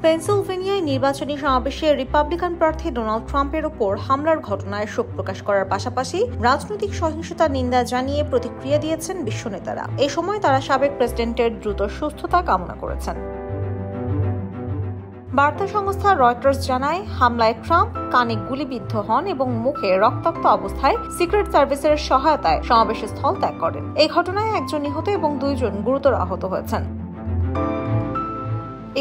পেনসিলভেনিয়ায় নির্বাচনী সমাবেশে রিপাবলিকান প্রার্থী ডোনাল্ড ট্রাম্পের উপর হামলার ঘটনায় শোক প্রকাশ করার পাশাপাশি রাজনৈতিক সহিংসতার নিন্দা জানিয়ে প্রতিক্রিয়া দিয়েছেন বিশ্ব নেতারা। এ সময় তারা সাবেক প্রেসিডেন্টের দ্রুত সুস্থতা কামনা করেছেন। বার্তা সংস্থা রয়টার্স জানায়, হামলায় ট্রাম্প কানে গুলিবিদ্ধ হন এবং মুখে রক্তাক্ত অবস্থায় সিক্রেট সার্ভিসের সহায়তায় সমাবেশের স্থল ত্যাগ করেন। এই ঘটনায় একজন নিহত এবং 2 জন গুরুতর আহত হয়েছেন।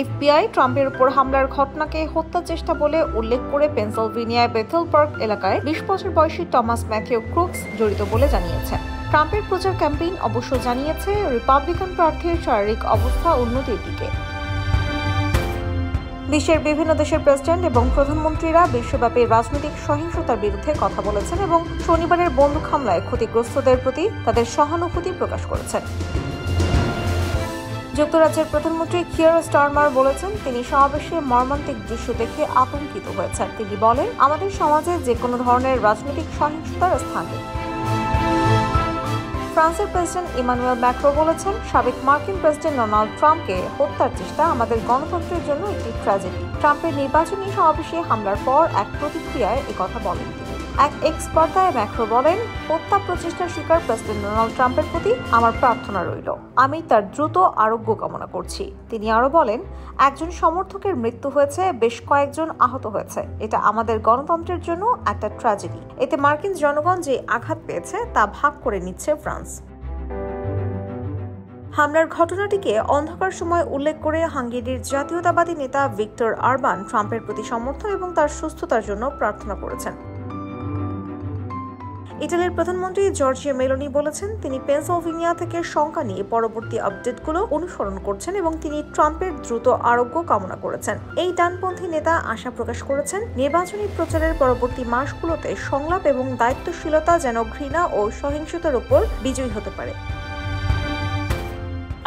এফবিআই ট্রাম্পের উপর হামলার ঘটনাকে হত্যা চেষ্টা বলে উল্লেখ করে পেনসিলভেনিয়ায় বেথেল পার্ক এলাকায় 20 বছর বয়সী টমাস ম্যাথিউ ক্রুকস জড়িত বলে জানিয়েছে। ট্রাম্পের প্রচার ক্যাম্পেইন অবশ্য জানিয়েছে রিপাবলিকান প্রার্থীর শারীরিক অবস্থা উন্নতির দিকে। বিশ্বের বিভিন্ন দেশের প্রেসিডেন্ট এবং প্রধানমন্ত্রীরা বিশ্বব্যাপী রাজনৈতিক সহিংসতার বিরুদ্ধে কথা বলেছেন এবং শনিবারের বন্দুক হামলায় ক্ষতিগ্রস্তদের প্রতি তাদের সহানুভূতি প্রকাশ করেছেন। যুক্তরাজ্যের প্রধানমন্ত্রী কিয়ার স্টারমার বলেছেন, তিনি সমাবেশে মর্মান্তিক দৃশ্য দেখে আতঙ্কিত হয়েছেন। তিনি বলেন, আমাদের সমাজে যে কোনো ধরনের রাজনৈতিক সহিংসতার স্থান নেই। ফ্রান্সের প্রেসিডেন্ট ইমানুয়েল ম্যাক্রো বলেছেন, সাবেক মার্কিন প্রেসিডেন্ট ডোনাল্ড ট্রাম্পকে হত্যার চেষ্টা আমাদের গণতন্ত্রের জন্য একটি ট্র্যাজেডি। ট্রাম্পের নির্বাচনী সমাবেশে হামলার পর এক প্রতিক্রিয়ায় একথা বলেন তিনি। এক এক্স বার্তায় ম্যাক্রো বলেন, হত্যা প্রচেষ্টার শিকার প্রেসিডেন্ট ডোনাল্ড ট্রাম্পের প্রতি আমার প্রার্থনা রইল। আমি তার দ্রুত আরোগ্য কামনা করছি। তিনি আরো বলেন, একজন সমর্থকের মৃত্যু হয়েছে, বেশ কয়েকজন আহত হয়েছে। এটা আমাদের গণতন্ত্রের জন্য একটা ট্র্যাজেডি। এতে মার্কিন জনগণ যে আঘাত পেয়েছে তা ভাগ করে নিচ্ছে ফ্রান্স। হামলার ঘটনাটিকে অন্ধকার সময় উল্লেখ করে হাঙ্গেরির জাতীয়তাবাদী নেতা ভিক্টর অরবান ট্রাম্পের প্রতি সমর্থন এবং তার সুস্থতার জন্য প্রার্থনা করেছেন। ইটালির প্রধানমন্ত্রী জর্জিয়া মেলোনি বলেছেন, তিনি পেনসিলভেনিয়া থেকে শঙ্কা নিয়ে পরবর্তী আপডেটগুলো অনুসরণ করছেন এবং তিনি ট্রাম্পের দ্রুত আরোগ্য কামনা করেছেন। এই ডানপন্থী নেতা আশা প্রকাশ করেছেন, নির্বাচনী প্রচারের পরবর্তী মাসগুলোতে সংলাপ এবং দায়িত্বশীলতা যেন ঘৃণা ও সহিংসতার উপর বিজয়ী হতে পারে।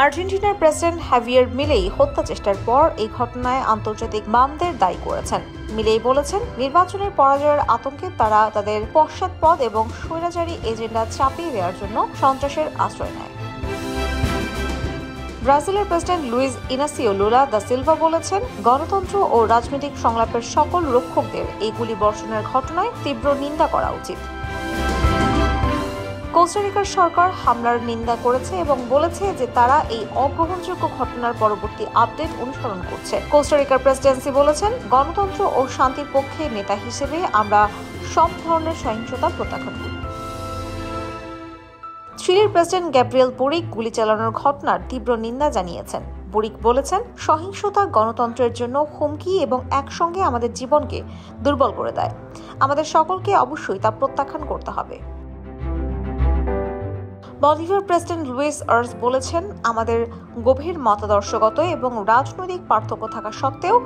আর্জেন্টিনার প্রেসিডেন্ট হাভিয়ের মিলেই হত্যা চেষ্টার পর এই ঘটনায় আন্তর্জাতিক বামদের দায়ী করেছেন। মিলেই বলেছেন, নির্বাচনের পরাজয়ের আতঙ্কে তারা তাদের পশ্চাৎপদ এবং স্বৈরাচারী এজেন্ডা চাপিয়ে দেওয়ার জন্য সন্ত্রাসের আশ্রয় নেয়। ব্রাজিলের president Luiz Inacio Lula da Silva বলেছেন, গণতন্ত্র ও রাজনৈতিক সংলাপের সকল রক্ষকদের এই গুলি বর্ষণের ঘটনায় তীব্র নিন্দা করা উচিত। কোস্টারিকার সরকার হামলার নিন্দা করেছে এবং বলেছে যে তারা এই অগ্রহণযোগ্য ঘটনার পরবর্তী আপডেট অনুসরণ করছে। কোস্টারিকার প্রেসিডেন্সি বলেছেন, গণতন্ত্র ও শান্তির পক্ষে নেতা হিসেবে আমরা সব ধরনের সহিংসতা প্রত্যাখ্যান করি। চিলির প্রেসিডেন্ট গ্যাব্রিয়েল বোরিক গুলি চালানোর ঘটনার তীব্র নিন্দা জানিয়েছেন। বোরিক বলেছেন, সহিংসতা গণতন্ত্রের জন্য হুমকি এবং একসঙ্গে আমাদের জীবনকে দুর্বল করে দেয়। আমাদের সকলকে অবশ্যই তা প্রত্যাখ্যান করতে হবে। বলিভিয়ার প্রেসিডেন্ট লুইস আর্স বলেছেন, আমাদের গভীর মতাদর্শগত এবং রাজনৈতিক পার্থক্য থাকা সত্ত্বেও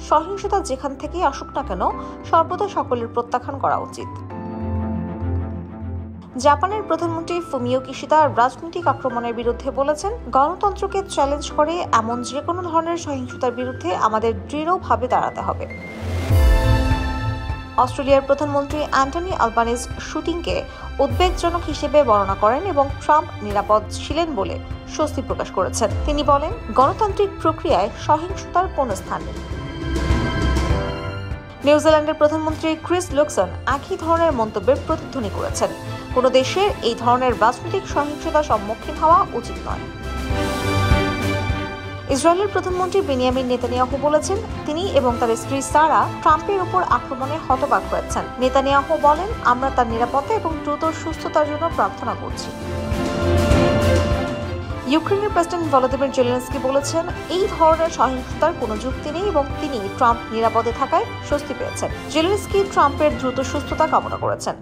সহিংসতা যেখান থেকেই আসুক না কেন সর্বদা সকলের প্রত্যাখ্যান করা উচিত। জাপানের প্রধানমন্ত্রী ফুমিও কিশিদা রাজনৈতিক আক্রমণের বিরুদ্ধে বলেছেন, গণতন্ত্রকে চ্যালেঞ্জ করে এমন যে কোনো ধরনের সহিংসতার বিরুদ্ধে আমাদের দৃঢ়ভাবে দাঁড়াতে হবে। অস্ট্রেলিয়ার প্রধানমন্ত্রী অ্যান্টনি আলবানিজ শুটিংকে উদ্বেগজনক হিসেবে বর্ণনা করেন এবং ট্রাম্প নিরাপদ ছিলেন বলে স্বস্তি প্রকাশ করেছেন। তিনি বলেন, গণতান্ত্রিক প্রক্রিয়ায় সহিংসতার কোনো স্থান নেই। নিউজিল্যান্ডের প্রধানমন্ত্রী ক্রিস লুকসন একই ধরনের মন্তব্যের প্রতিধ্বনি করেছেন। কোনো দেশের এই ধরনের রাজনৈতিক সহিংসতার সম্মুখীন হওয়া উচিত নয়। ইসরায়েলের প্রধানমন্ত্রী বেনিয়ামিন নেতানিয়াহু বলেছেন, তিনি এবং তার স্ত্রী সারা ট্রাম্পের উপর আক্রমণে হতবাক হয়েছেন। নেতানিয়াহু বলেন, আমরা তার নিরাপত্তা এবং দ্রুত সুস্থতার জন্য প্রার্থনা করছি। ইউক্রেনের প্রেসিডেন্ট ভলোদিমির জেলেনস্কি বলেছেন, এই ধরনের সহিংসতার কোনো যুক্তি নেই এবং তিনি ট্রাম্প নিরাপদে থাকায় স্বস্তি পেয়েছেন। জেলেনস্কি ট্রাম্পের দ্রুত সুস্থতা কামনা করেছেন।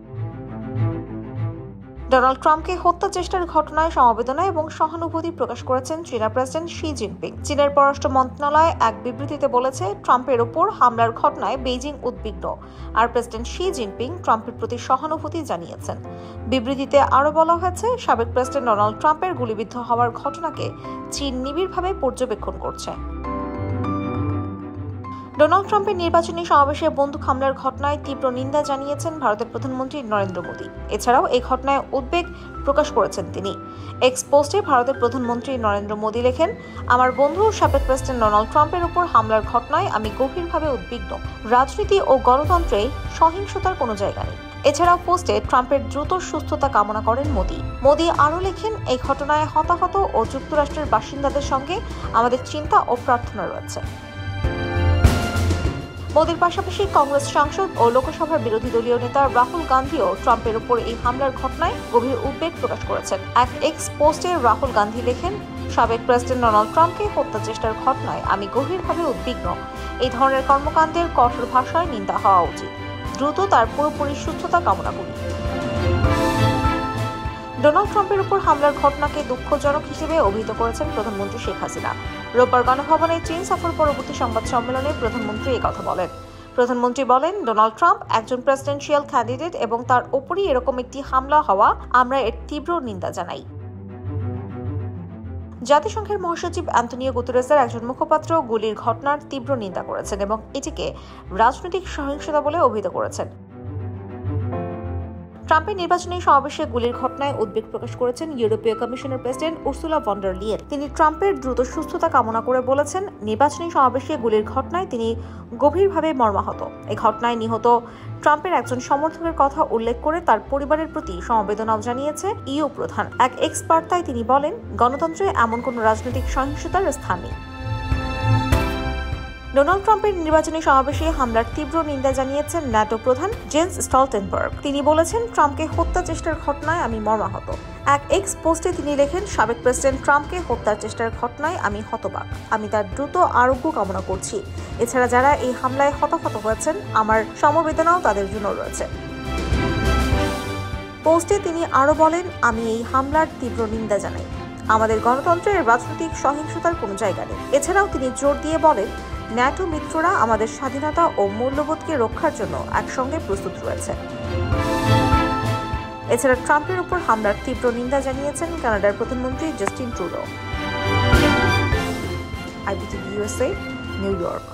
ডোনাল্ড ট্রাম্পকে হত্যা চেষ্টার ঘটনায় সমবেদনা এবং সহানুভূতি প্রকাশ করেছেন চীনের প্রেসিডেন্ট শি জিনপিং। চীনের পররাষ্ট্র মন্ত্রণালয় এক বিবৃতিতে বলেছে, ট্রাম্পের উপর হামলার ঘটনায় বেইজিং উদ্বিগ্ন, আর প্রেসিডেন্ট শি জিনপিং ট্রাম্পের প্রতি সহানুভূতি জানিয়েছেন। বিবৃতিতে আরও বলা হয়েছে, সাবেক প্রেসিডেন্ট ডোনাল্ড ট্রাম্পের গুলিবিদ্ধ হওয়ার ঘটনাকে চীন নিবিড়ভাবে পর্যবেক্ষণ করছে। ডোনাল্ড ট্রাম্পের নির্বাচনী সমাবেশে বন্দুক হামলার ঘটনায় তীব্র নিন্দা জানিয়েছেন ভারতের প্রধানমন্ত্রী নরেন্দ্র মোদী। এছাড়াও এই ঘটনায় উদ্বেগ প্রকাশ করেছেন তিনি। এক্স পোস্টে ভারতের প্রধানমন্ত্রী নরেন্দ্র মোদী লেখেন, আমার বন্ধু সাবেক প্রেসিডেন্ট ডোনাল্ড ট্রাম্পের উপর হামলার ঘটনায় আমি গভীরভাবে উদ্বিগ্ন। রাজনীতি ও গণতন্ত্রে সহিংসতার কোনো জায়গা নেই। এছাড়াও পোস্টে ট্রাম্পের দ্রুত সুস্থতা কামনা করেন মোদী আরও লেখেন, এই ঘটনায় হতাহত ও যুক্তরাষ্ট্রের বাসিন্দাদের সঙ্গে আমাদের চিন্তা ও প্রার্থনা রয়েছে। মোদীর পাশাপাশি কংগ্রেস সাংসদ ও লোকসভার বিরোধী দলীয় নেতা রাহুল গান্ধীও ট্রাম্পের উপর এই হামলার ঘটনায় গভীর উদ্বেগ প্রকাশ করেছেন। এক এক্স পোস্টে রাহুল গান্ধী লেখেন, সাবেক প্রেসিডেন্ট ডোনাল্ড ট্রাম্পকে হত্যা চেষ্টার ঘটনায় আমি গভীরভাবে উদ্বিগ্ন। এই ধরনের কর্মকাণ্ডের কঠোর ভাষায় নিন্দা হওয়া উচিত। দ্রুত তার পুরোপুরি সুস্থতা কামনা করি। ডোনাল্ড ট্রাম্পের উপর হামলার ঘটনাকে দুঃখজনক হিসেবে অভিহিত করেছেন প্রধানমন্ত্রী শেখ হাসিনা। রোববার গণভবনে চীন সফর পরবর্তী সংবাদ সম্মেলনে প্রধানমন্ত্রী কথা বলেন। প্রধানমন্ত্রী বলেন, ডোনাল্ড ট্রাম্প একজন প্রেসিডেন্সিয়াল ক্যান্ডিডেট এবং তার ওপরই এরকম একটি হামলা হওয়া আমরা এর তীব্র নিন্দা জানাই। জাতিসংঘের মহাসচিব অ্যান্টনিও গুতেরেসের একজন মুখপাত্র গুলির ঘটনার তীব্র নিন্দা করেছেন এবং এটিকে রাজনৈতিক সহিংসতা বলে অভিহিত করেছেন। ট্রাম্পের নির্বাচনী সমাবেশে গুলির ঘটনায় উদ্বেগ প্রকাশ করেছেন ইউরোপীয় কমিশনের president Ursula von der Leyen. তিনি ট্রাম্পের দ্রুত সুস্থতা কামনা করে বলেছেন, নির্বাচনী সমাবেশে গুলির ঘটনায় তিনি গভীরভাবে মর্মাহত। এই ঘটনায় নিহত ট্রাম্পের একজন সমর্থকের কথা উল্লেখ করে তার পরিবারের প্রতি সমবেদনাও জানিয়েছে ইইউ প্রধান। এক এক্স বার্তায় তিনি বলেন, গণতন্ত্রে এমন কোনো রাজনৈতিক সহিংসতার স্থান নেই। ডোনাল্ড ট্রাম্পের নির্বাচনী সমাবেশে হামলার তীব্র নিন্দা জানিয়েছেন ন্যাটো প্রধান জেন্স স্টলটেনবার্গ। তিনি বলেছেন, ট্রাম্পকে হত্যা চেষ্টার ঘটনায় আমি মর্মাহত। এক এক্স পোস্টে তিনি লেখেন, সাবেক প্রেসিডেন্ট ট্রাম্পকে হত্যার চেষ্টার ঘটনায় আমি হতবাক। আমি তার দ্রুত আরোগ্য কামনা করছি। এছাড়া যারা এই হামলায় হতাহত হয়েছেন, আমার সমবেদনাও তাদের জন্য রয়েছে। পোস্টে তিনি আরও বলেন, আমি এই হামলার তীব্র নিন্দা জানাই। আমাদের গণতন্ত্রের রাজনৈতিক সহিংসতার কোনো জায়গা নেই। এছাড়াও তিনি জোর দিয়ে বলেন, ন্যাটো মিত্ররা আমাদের স্বাধীনতা ও মূল্যবোধকে রক্ষার জন্য একসঙ্গে প্রস্তুত রয়েছে। এছাড়া ট্রাম্পের উপর হামলার তীব্র নিন্দা জানিয়েছেন কানাডার প্রধানমন্ত্রী Justin Trudeau. IBTV USA, new York.